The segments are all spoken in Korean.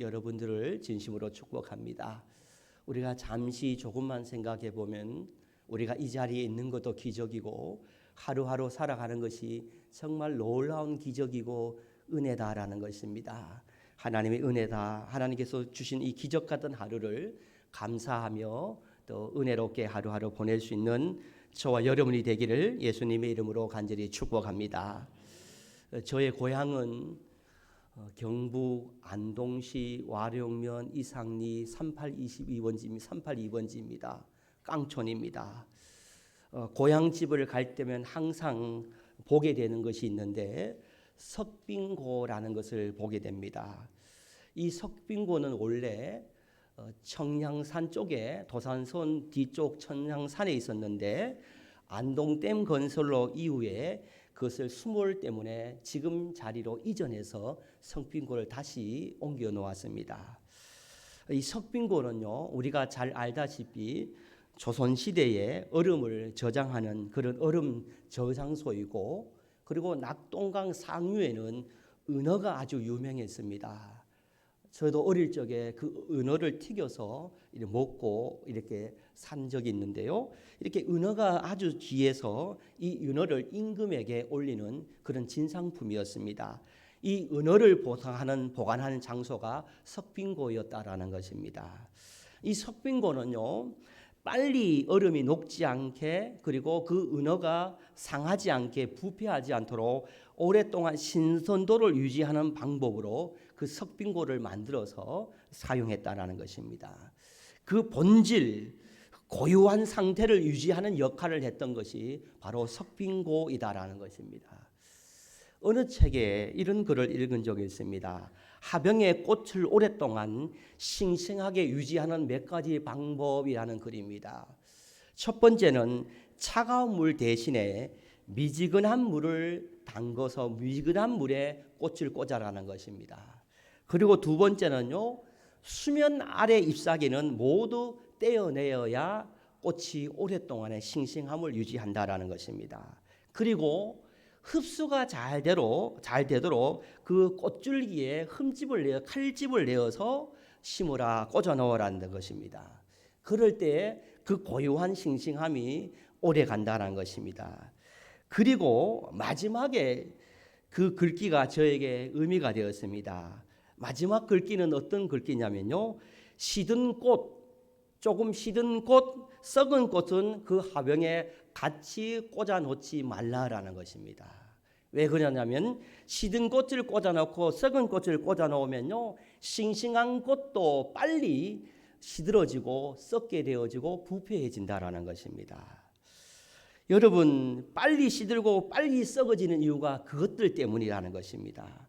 여러분들을 진심으로 축복합니다. 우리가 잠시 조금만 생각해 보면 우리가 이 자리에 있는 것도 기적이고 하루하루 살아가는 것이 정말 놀라운 기적이고 은혜다라는 것입니다. 하나님의 은혜다. 하나님께서 주신 이 기적 같은 하루를 감사하며 또 은혜롭게 하루하루 보낼 수 있는 저와 여러분이 되기를 예수님의 이름으로 간절히 축복합니다. 저의 고향은 경북 안동시 와룡면 이상리 3822번지입니다. 깡촌입니다. 고향집을 갈 때면 항상 보게 되는 것이 있는데 석빙고라는 것을 보게 됩니다. 이 석빙고는 원래 청량산 쪽에 도산선 뒤쪽 청량산에 있었는데 안동댐 건설로 이후에 그것을 수몰 때문에 지금 자리로 이전해서 석빙고를 다시 옮겨 놓았습니다. 이 석빙고는요, 우리가 잘 알다시피 조선시대에 얼음을 저장하는 그런 얼음 저장소이고, 그리고 낙동강 상류에는 은어가 아주 유명했습니다. 저도 어릴 적에 그 은어를 튀겨서 이렇게 먹고 이렇게 산 적이 있는데요. 이렇게 은어가 아주 귀해서 이 은어를 임금에게 올리는 그런 진상품이었습니다. 이 은어를 보관하는 장소가 석빙고였다라는 것입니다. 이 석빙고는요, 빨리 얼음이 녹지 않게, 그리고 그 은어가 상하지 않게, 부패하지 않도록 오랫동안 신선도를 유지하는 방법으로 그 석빙고를 만들어서 사용했다라는 것입니다. 그 본질, 고유한 상태를 유지하는 역할을 했던 것이 바로 석빙고이다라는 것입니다. 어느 책에 이런 글을 읽은 적이 있습니다. 하병의 꽃을 오랫동안 싱싱하게 유지하는 몇 가지 방법이라는 글입니다. 첫 번째는 차가운 물 대신에 미지근한 물을 담궈서 미지근한 물에 꽃을 꽂아라는 것입니다. 그리고 두 번째는요, 수면 아래 잎사귀는 모두 떼어내어야 꽃이 오랫동안의 싱싱함을 유지한다라는 것입니다. 그리고 흡수가 잘 되도록 그 꽃줄기에 칼집을 내어서 심으라, 꽂아 넣으라는 것입니다. 그럴 때 그 고유한 싱싱함이 오래 간다는 것입니다. 그리고 마지막에 그 글귀가 저에게 의미가 되었습니다. 마지막 글귀는 어떤 글귀냐면요, 시든 꽃, 조금 시든 꽃, 썩은 꽃은 그 화병에 같이 꽂아 놓지 말라라는 것입니다. 왜 그러냐면 시든 꽃을 꽂아 놓고 썩은 꽃을 꽂아 놓으면요, 싱싱한 꽃도 빨리 시들어지고 썩게 되어지고 부패해진다라는 것입니다. 여러분, 빨리 시들고 빨리 썩어지는 이유가 그것들 때문이라는 것입니다.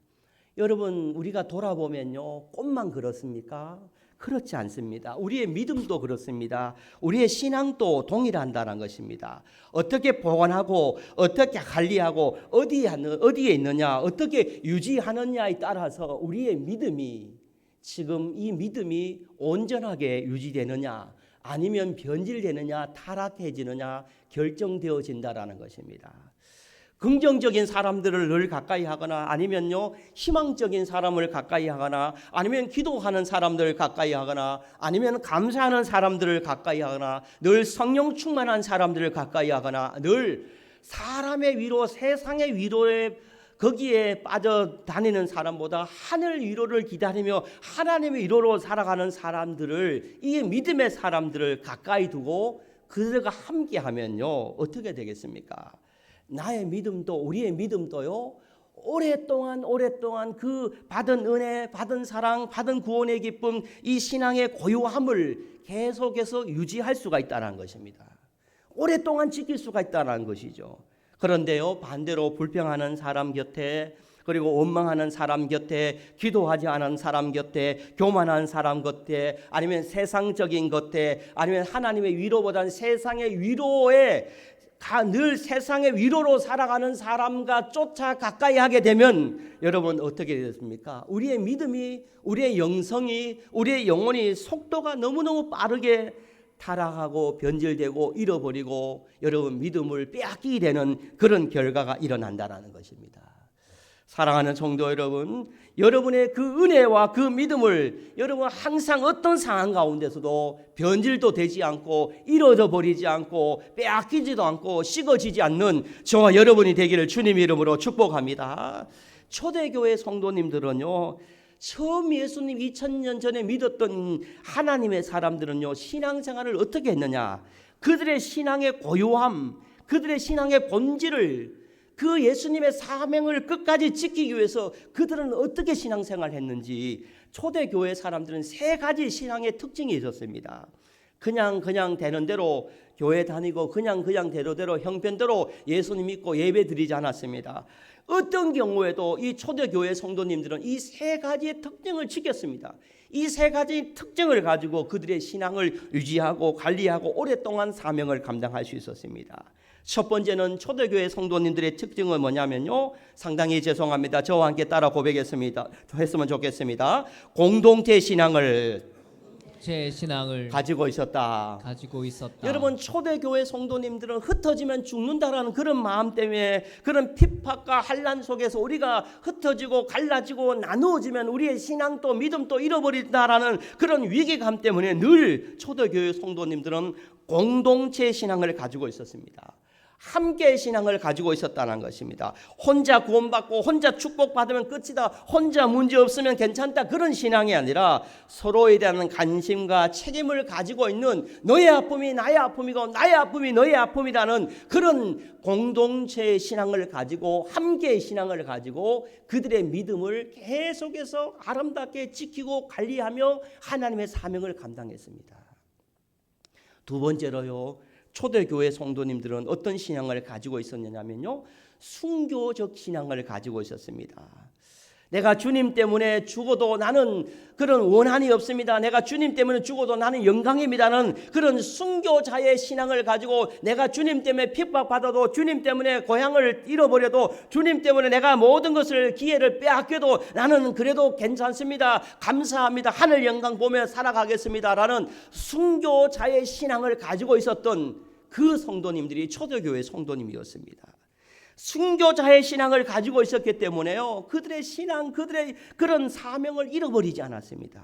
여러분, 우리가 돌아보면요, 꽃만 그렇습니까? 그렇지 않습니다. 우리의 믿음도 그렇습니다. 우리의 신앙도 동일한다는 것입니다. 어떻게 보관하고 어떻게 관리하고 어디에 있느냐, 어떻게 유지하느냐에 따라서 우리의 믿음이, 지금 이 믿음이 온전하게 유지되느냐 아니면 변질되느냐 타락해지느냐 결정되어진다라는 것입니다. 긍정적인 사람들을 늘 가까이 하거나, 아니면요, 희망적인 사람을 가까이 하거나, 아니면 기도하는 사람들을 가까이 하거나, 아니면 감사하는 사람들을 가까이 하거나, 늘 성령 충만한 사람들을 가까이 하거나, 늘 사람의 위로, 세상의 위로에 거기에 빠져 다니는 사람보다 하늘 위로를 기다리며 하나님의 위로로 살아가는 사람들을, 이 믿음의 사람들을 가까이 두고 그들과 함께 하면요, 어떻게 되겠습니까? 나의 믿음도, 우리의 믿음도요, 오랫동안 그 받은 은혜, 받은 사랑, 받은 구원의 기쁨, 이 신앙의 고유함을 계속해서 유지할 수가 있다는 것입니다. 오랫동안 지킬 수가 있다는 것이죠. 그런데요, 반대로 불평하는 사람 곁에, 그리고 원망하는 사람 곁에, 기도하지 않은 사람 곁에, 교만한 사람 곁에, 아니면 세상적인 곁에, 아니면 하나님의 위로보다는 세상의 위로에 늘 세상의 위로로 살아가는 사람과 쫓아 가까이 하게 되면 여러분 어떻게 되겠습니까? 우리의 믿음이, 우리의 영성이, 우리의 영혼이 속도가 너무너무 빠르게 타락하고 변질되고 잃어버리고 여러분 믿음을 빼앗기게 되는 그런 결과가 일어난다는 것입니다. 사랑하는 성도 여러분, 여러분의 그 은혜와 그 믿음을 여러분 항상 어떤 상황 가운데서도 변질도 되지 않고 잃어져 버리지 않고 빼앗기지도 않고 식어지지 않는 저와 여러분이 되기를 주님 이름으로 축복합니다. 초대교회 성도님들은요, 처음 예수님 2000년 전에 믿었던 하나님의 사람들은요, 신앙생활을 어떻게 했느냐, 그들의 신앙의 고요함, 그들의 신앙의 본질을, 그 예수님의 사명을 끝까지 지키기 위해서 그들은 어떻게 신앙생활을 했는지, 초대교회 사람들은 세 가지 신앙의 특징이 있었습니다. 그냥 되는 대로 교회 다니고 그냥 대로대로 형편대로 예수님 믿고 예배 드리지 않았습니다. 어떤 경우에도 이 초대교회 성도님들은 이 세 가지의 특징을 지켰습니다. 이 세 가지 특징을 가지고 그들의 신앙을 유지하고 관리하고 오랫동안 사명을 감당할 수 있었습니다. 첫 번째는 초대교회 성도님들의 특징은 뭐냐면요, 상당히 죄송합니다. 저와 함께 따라 고백했습니다. 했으면 좋겠습니다. 공동체 신앙을 제 신앙을 가지고 있었다. 여러분, 초대교회 성도님들은 흩어지면 죽는다라는 그런 마음 때문에, 그런 핍박과 환난 속에서 우리가 흩어지고 갈라지고 나누어지면 우리의 신앙도 믿음도 잃어버린다라는 그런 위기감 때문에 늘 초대교회 성도님들은 공동체 신앙을 가지고 있었습니다. 함께 신앙을 가지고 있었다는 것입니다. 혼자 구원받고 혼자 축복받으면 끝이다, 혼자 문제 없으면 괜찮다, 그런 신앙이 아니라 서로에 대한 관심과 책임을 가지고 있는, 너의 아픔이 나의 아픔이고 나의 아픔이 너의 아픔이라는 그런 공동체의 신앙을 가지고, 함께의 신앙을 가지고 그들의 믿음을 계속해서 아름답게 지키고 관리하며 하나님의 사명을 감당했습니다. 두 번째로요, 초대교회 성도님들은 어떤 신앙을 가지고 있었느냐면요, 순교적 신앙을 가지고 있었습니다. 내가 주님 때문에 죽어도 나는 그런 원한이 없습니다. 내가 주님 때문에 죽어도 나는 영광입니다는 그런 순교자의 신앙을 가지고, 내가 주님 때문에 핍박받아도, 주님 때문에 고향을 잃어버려도, 주님 때문에 내가 모든 것을 기회를 빼앗겨도 나는 그래도 괜찮습니다, 감사합니다, 하늘 영광 보며 살아가겠습니다라는 순교자의 신앙을 가지고 있었던 그 성도님들이 초대교회 성도님이었습니다. 순교자의 신앙을 가지고 있었기 때문에요, 그들의 신앙, 그들의 그런 사명을 잃어버리지 않았습니다.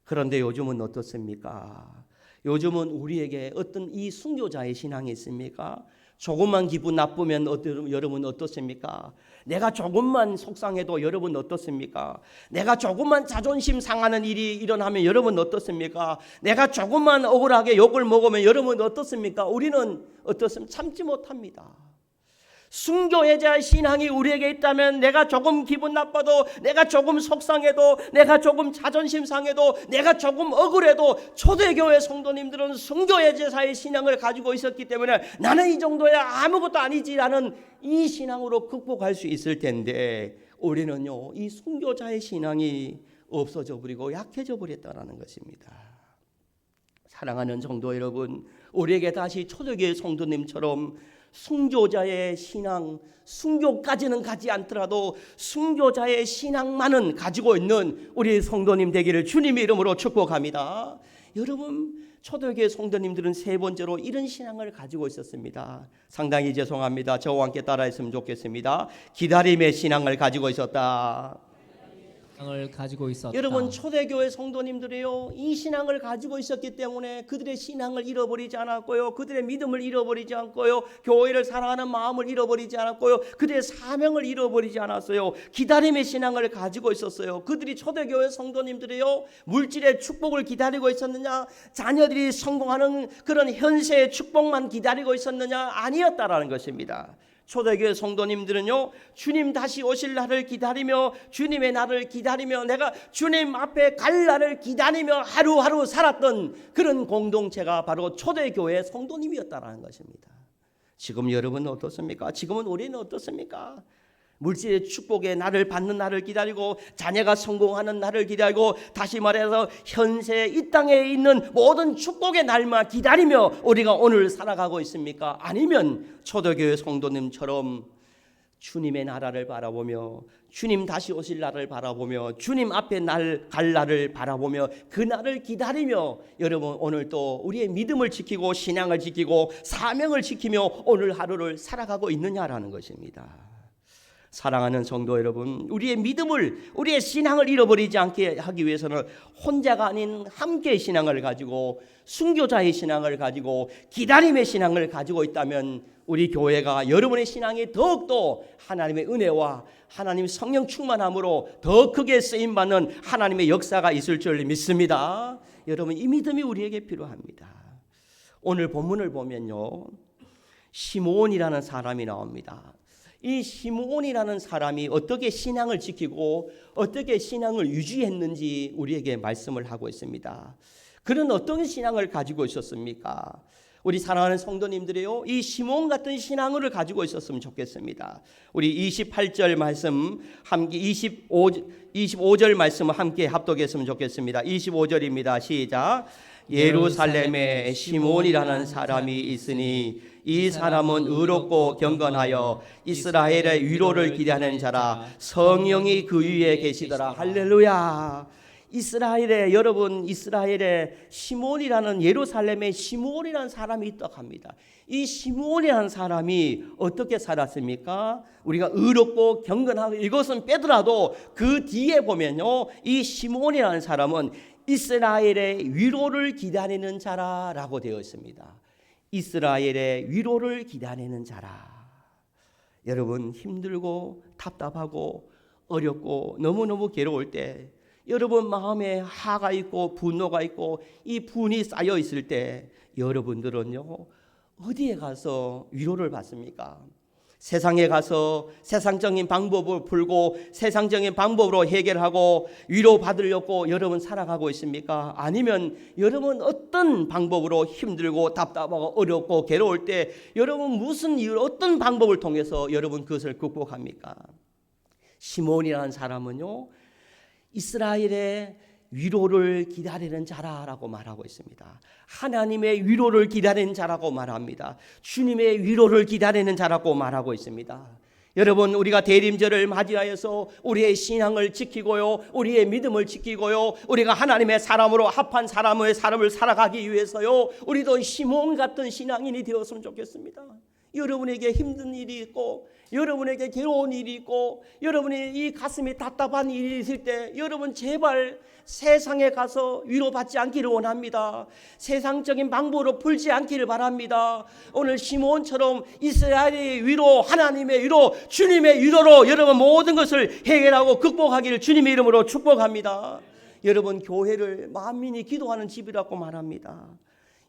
그런데 요즘은 어떻습니까? 요즘은 우리에게 어떤 이 순교자의 신앙이 있습니까? 조금만 기분 나쁘면 여러분 어떻습니까? 내가 조금만 속상해도 여러분 어떻습니까? 내가 조금만 자존심 상하는 일이 일어나면 여러분 어떻습니까? 내가 조금만 억울하게 욕을 먹으면 여러분 어떻습니까? 우리는 어떻습니까? 참지 못합니다. 순교자의 신앙이 우리에게 있다면, 내가 조금 기분 나빠도, 내가 조금 속상해도, 내가 조금 자존심 상해도, 내가 조금 억울해도, 초대교회 성도님들은 순교제사의 신앙을 가지고 있었기 때문에 나는 이 정도야 아무것도 아니지라는 이 신앙으로 극복할 수 있을 텐데, 우리는요, 이 순교자의 신앙이 없어져 버리고 약해져 버렸다는 것입니다. 사랑하는 성도 여러분, 우리에게 다시 초대교회 성도님처럼 순교자의 신앙, 순교까지는 가지 않더라도 순교자의 신앙만은 가지고 있는 우리 성도님 되기를 주님의 이름으로 축복합니다. 여러분, 초대교회 성도님들은 세 번째로 이런 신앙을 가지고 있었습니다. 상당히 죄송합니다. 저와 함께 따라했으면 좋겠습니다. 기다림의 신앙을 가지고 있었다. 여러분, 초대교회 성도님들이요, 이 신앙을 가지고 있었기 때문에 그들의 신앙을 잃어버리지 않았고요, 그들의 믿음을 잃어버리지 않고요, 교회를 사랑하는 마음을 잃어버리지 않았고요, 그들의 사명을 잃어버리지 않았어요. 기다림의 신앙을 가지고 있었어요. 그들이, 초대교회 성도님들이요, 물질의 축복을 기다리고 있었느냐, 자녀들이 성공하는 그런 현세의 축복만 기다리고 있었느냐? 아니었다라는 것입니다. 초대교회 성도님들은요, 주님 다시 오실 날을 기다리며, 주님의 날을 기다리며, 내가 주님 앞에 갈 날을 기다리며 하루하루 살았던 그런 공동체가 바로 초대교회 성도님이었다는 것입니다. 지금 여러분은 어떻습니까? 지금은 우리는 어떻습니까? 물질의 축복의 날을 받는 날을 기다리고, 자녀가 성공하는 날을 기다리고, 다시 말해서 현세 이 땅에 있는 모든 축복의 날만 기다리며 우리가 오늘 살아가고 있습니까? 아니면 초대교회 성도님처럼 주님의 나라를 바라보며, 주님 다시 오실 날을 바라보며, 주님 앞에 갈 날을 바라보며 그 날을 기다리며, 여러분 오늘 또 우리의 믿음을 지키고 신앙을 지키고 사명을 지키며 오늘 하루를 살아가고 있느냐라는 것입니다. 사랑하는 성도 여러분, 우리의 믿음을, 우리의 신앙을 잃어버리지 않게 하기 위해서는 혼자가 아닌 함께 신앙을 가지고, 순교자의 신앙을 가지고, 기다림의 신앙을 가지고 있다면 우리 교회가 여러분의 신앙이 더욱더 하나님의 은혜와 하나님 성령 충만함으로 더 크게 쓰임받는 하나님의 역사가 있을 줄 믿습니다. 여러분, 이 믿음이 우리에게 필요합니다. 오늘 본문을 보면요, 시므온이라는 사람이 나옵니다. 이 시므온이라는 사람이 어떻게 신앙을 지키고 어떻게 신앙을 유지했는지 우리에게 말씀을 하고 있습니다. 그는 어떤 신앙을 가지고 있었습니까? 우리 사랑하는 성도님들이요, 이 시므온 같은 신앙을 가지고 있었으면 좋겠습니다. 우리 28절 말씀 함께 25절 말씀을 함께 합독했으면 좋겠습니다. 25절입니다. 시작. 예루살렘에 시므온이라는 사람이 있으니 이 사람은 의롭고 경건하여 이스라엘의 위로를 기대하는 자라. 성령이 그 위에 계시더라. 할렐루야. 이스라엘에, 여러분, 이스라엘에 시므온이라는, 예루살렘에 시므온이라는 사람이 있다고 합니다. 이 시므온이라는 사람이 어떻게 살았습니까? 우리가 의롭고 경건하고 이것은 빼더라도 그 뒤에 보면요, 이 시므온이라는 사람은 이스라엘의 위로를 기다리는 자라라고 되어 있습니다. 이스라엘의 위로를 기다리는 자라. 여러분, 힘들고 답답하고 어렵고 너무너무 괴로울 때, 여러분 마음에 화가 있고 분노가 있고 이 분이 쌓여 있을 때 여러분들은요, 어디에 가서 위로를 받습니까? 세상에 가서 세상적인 방법을 풀고 세상적인 방법으로 해결하고 위로받으려고 여러분 살아가고 있습니까? 아니면 여러분 어떤 방법으로 힘들고 답답하고 어렵고 괴로울 때 여러분 무슨 이유로 어떤 방법을 통해서 여러분 그것을 극복합니까? 시므온이라는 사람은요, 이스라엘의 위로를 기다리는 자라라고 말하고 있습니다. 하나님의 위로를 기다리는 자라고 말합니다. 주님의 위로를 기다리는 자라고 말하고 있습니다. 여러분, 우리가 대림절을 맞이하여서 우리의 신앙을 지키고요, 우리의 믿음을 지키고요, 우리가 하나님의 사람으로 합한 삶을 살아가기 위해서요, 우리도 시므온 같은 신앙인이 되었으면 좋겠습니다. 여러분에게 힘든 일이 있고 여러분에게 괴로운 일이 있고 여러분이 이 가슴이 답답한 일이 있을 때 여러분 제발 세상에 가서 위로받지 않기를 원합니다. 세상적인 방법으로 풀지 않기를 바랍니다. 오늘 시므온처럼 이스라엘의 위로, 하나님의 위로, 주님의 위로로 여러분 모든 것을 해결하고 극복하기를 주님의 이름으로 축복합니다. 여러분, 교회를 만민이 기도하는 집이라고 말합니다.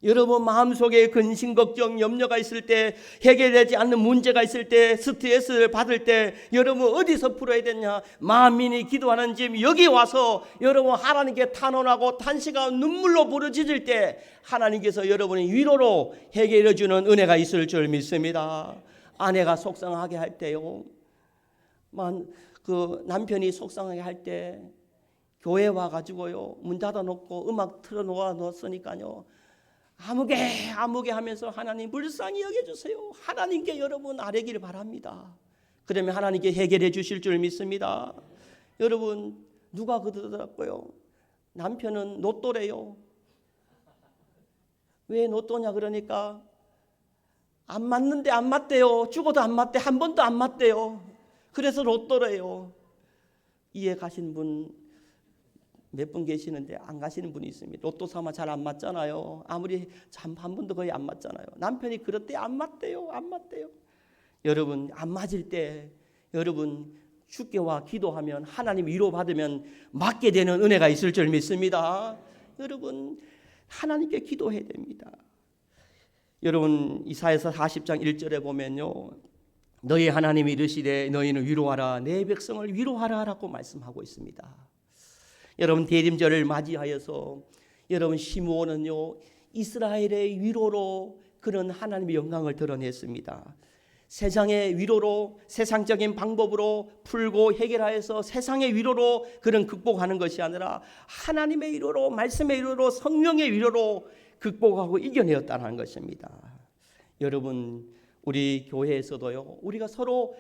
여러분 마음속에 근심, 걱정, 염려가 있을 때, 해결되지 않는 문제가 있을 때, 스트레스를 받을 때 여러분 어디서 풀어야 되냐? 만민이 기도하는 집, 여기 와서 여러분 하나님께 탄원하고 탄식하고 눈물로 부르짖을 때 하나님께서 여러분의 위로로 해결해 주는 은혜가 있을 줄 믿습니다. 아내가 속상하게 할 때요, 그 남편이 속상하게 할 때 교회 와가지고요 문 닫아놓고 음악 틀어놓았으니까요 아무개 하면서 하나님 불쌍히 여겨주세요. 하나님께 여러분 아뢰기를 바랍니다. 그러면 하나님께 해결해 주실 줄 믿습니다. 여러분, 누가 그러더라고요. 남편은 로또래요. 왜 로또냐 그러니까 안 맞는데 안 맞대요. 죽어도 안 맞대. 한 번도 안 맞대요. 그래서 로또래요. 이해 가신 분 몇 분 계시는데 안 가시는 분이 있습니다. 로또 사마 잘 안 맞잖아요. 아무리 한 번도 거의 안 맞잖아요. 남편이 그럴 때 안 맞대요. 안 맞대요. 여러분, 안 맞을 때 여러분 주께와 기도하면 하나님 위로 받으면 맞게 되는 은혜가 있을 줄 믿습니다. 여러분, 하나님께 기도해야 됩니다. 여러분, 이사야서 40장 1절에 보면요, 너희 하나님이 이르시되 너희는 위로하라, 내 백성을 위로하라 라고 말씀하고 있습니다. 여러분, 대림절을 맞이하여서 여러분 시므온은요 이스라엘의 위로로 그런 하나님의 영광을 드러냈습니다. 세상의 위로로, 세상적인 방법으로 풀고 해결하여서 세상의 위로로 그런 극복하는 것이 아니라 하나님의 위로로, 말씀의 위로로, 성령의 위로로 극복하고 이겨내었다는 것입니다. 여러분, 우리 교회에서도요 우리가 서로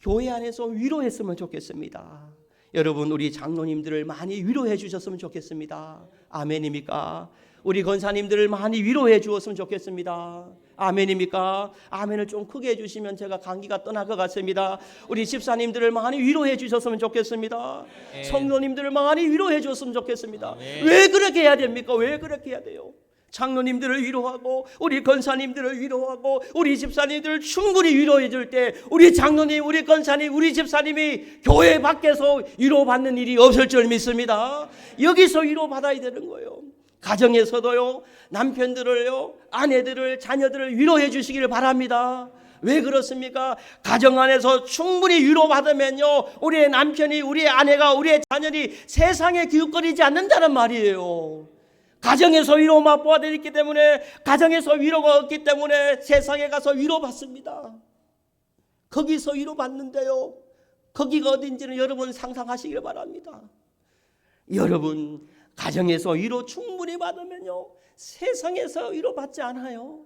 교회 안에서 위로했으면 좋겠습니다. 여러분, 우리 장로님들을 많이 위로해 주셨으면 좋겠습니다. 아멘입니까? 우리 권사님들을 많이 위로해 주었으면 좋겠습니다. 아멘입니까? 아멘을 좀 크게 해주시면 제가 감기가 떠날 것 같습니다. 우리 집사님들을 많이 위로해 주셨으면 좋겠습니다. 성도님들을 많이 위로해 줬으면 좋겠습니다. 왜 그렇게 해야 됩니까? 왜 그렇게 해야 돼요? 장로님들을 위로하고 우리 권사님들을 위로하고 우리 집사님들을 충분히 위로해 줄 때 우리 장로님, 우리 권사님, 우리 집사님이 교회 밖에서 위로받는 일이 없을 줄 믿습니다. 여기서 위로받아야 되는 거예요. 가정에서도요, 남편들을요, 아내들을, 자녀들을 위로해 주시기를 바랍니다. 왜 그렇습니까? 가정 안에서 충분히 위로받으면요, 우리의 남편이, 우리의 아내가, 우리의 자녀이 세상에 기웃거리지 않는다는 말이에요. 가정에서 위로 맛보아 드렸기 때문에, 가정에서 위로가 없기 때문에 세상에 가서 위로받습니다. 거기서 위로받는데요, 거기가 어딘지는 여러분 상상하시길 바랍니다. 여러분, 가정에서 위로 충분히 받으면요, 세상에서 위로받지 않아요.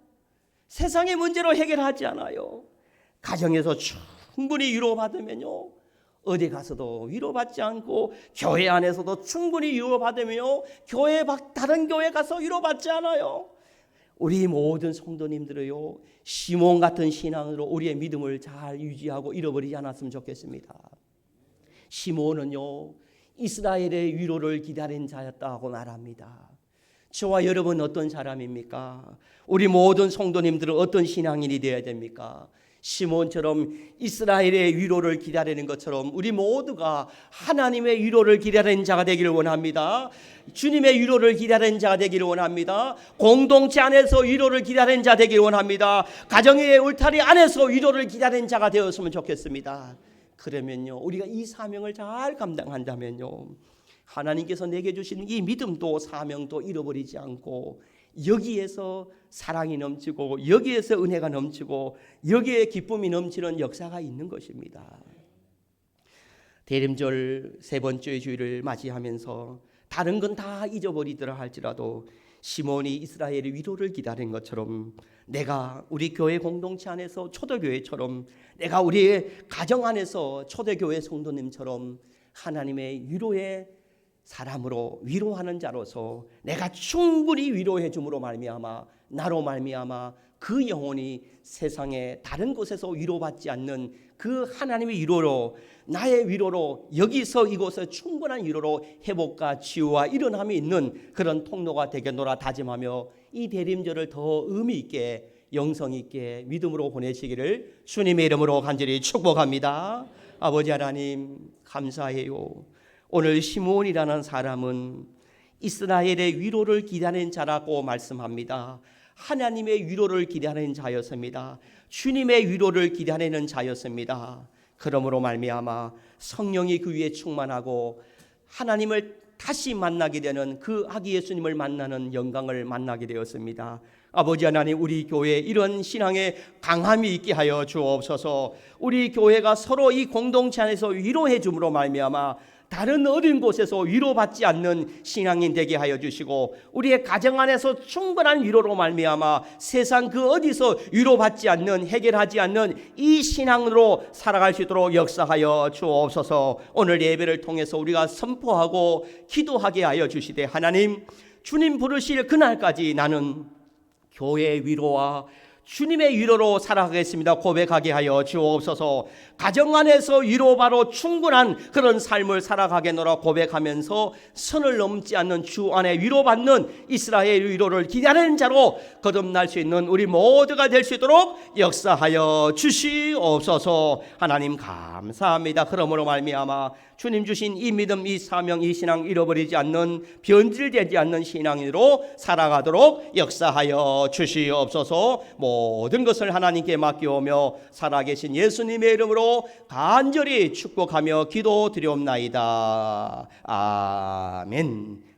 세상의 문제로 해결하지 않아요. 가정에서 충분히 위로받으면요, 어디 가서도 위로받지 않고, 교회 안에서도 충분히 위로받으며 교회 밖 다른 교회 가서 위로받지 않아요. 우리 모든 성도님들은요, 시몬 같은 신앙으로 우리의 믿음을 잘 유지하고 잃어버리지 않았으면 좋겠습니다. 시몬은요, 이스라엘의 위로를 기다린 자였다고 말합니다. 저와 여러분 어떤 사람입니까? 우리 모든 성도님들은 어떤 신앙인이 되어야 됩니까? 시몬처럼 이스라엘의 위로를 기다리는 것처럼 우리 모두가 하나님의 위로를 기다리는 자가 되기를 원합니다. 주님의 위로를 기다리는 자가 되기를 원합니다. 공동체 안에서 위로를 기다리는 자 되기를 원합니다. 가정의 울타리 안에서 위로를 기다리는 자가 되었으면 좋겠습니다. 그러면요, 우리가 이 사명을 잘 감당한다면요, 하나님께서 내게 주신 이 믿음도 사명도 잃어버리지 않고 여기에서 사랑이 넘치고 여기에서 은혜가 넘치고 여기에 기쁨이 넘치는 역사가 있는 것입니다. 대림절 세 번째 주일을 맞이하면서 다른 건 다 잊어버리더라 할지라도 시몬이 이스라엘의 위로를 기다린 것처럼 내가 우리 교회 공동체 안에서 초대교회처럼, 내가 우리의 가정 안에서 초대교회 성도님처럼 하나님의 위로의 사람으로, 위로하는 자로서 내가 충분히 위로해 줌으로 말미암아, 나로 말미암아 그 영혼이 세상의 다른 곳에서 위로받지 않는 그 하나님의 위로로, 나의 위로로, 여기서 이곳에 충분한 위로로 회복과 치유와 일어남이 있는 그런 통로가 되겠노라 다짐하며 이 대림절을 더 의미 있게, 영성 있게 믿음으로 보내시기를 주님의 이름으로 간절히 축복합니다. 아버지 하나님, 감사해요. 오늘 시몬이라는 사람은 이스라엘의 위로를 기다리는 자라고 말씀합니다. 하나님의 위로를 기다리는 자였습니다. 주님의 위로를 기다리는 자였습니다. 그러므로 말미암아 성령이 그 위에 충만하고 하나님을 다시 만나게 되는, 그 아기 예수님을 만나는 영광을 만나게 되었습니다. 아버지 하나님, 우리 교회에 이런 신앙의 강함이 있게 하여 주옵소서. 우리 교회가 서로 이 공동체 안에서 위로해 줌으로 말미암아 다른 어린 곳에서 위로받지 않는 신앙인 되게 하여 주시고, 우리의 가정 안에서 충분한 위로로 말미암아 세상 그 어디서 위로받지 않는, 해결하지 않는 이 신앙으로 살아갈 수 있도록 역사하여 주옵소서. 오늘 예배를 통해서 우리가 선포하고 기도하게 하여 주시되, 하나님, 주님 부르실 그날까지 나는 교회의 위로와 주님의 위로로 살아가겠습니다 고백하게 하여 주옵소서. 가정 안에서 위로바로 충분한 그런 삶을 살아가겠노라 고백하면서 선을 넘지 않는 주 안에 위로받는 이스라엘 위로를 기다리는 자로 거듭날 수 있는 우리 모두가 될 수 있도록 역사하여 주시옵소서. 하나님 감사합니다. 그러므로 말미암아 주님 주신 이 믿음, 이 사명, 이 신앙 잃어버리지 않는, 변질되지 않는 신앙인으로 살아가도록 역사하여 주시옵소서. 모든 것을 하나님께 맡기오며 살아계신 예수님의 이름으로 간절히 축복하며 기도드리옵나이다. 아멘.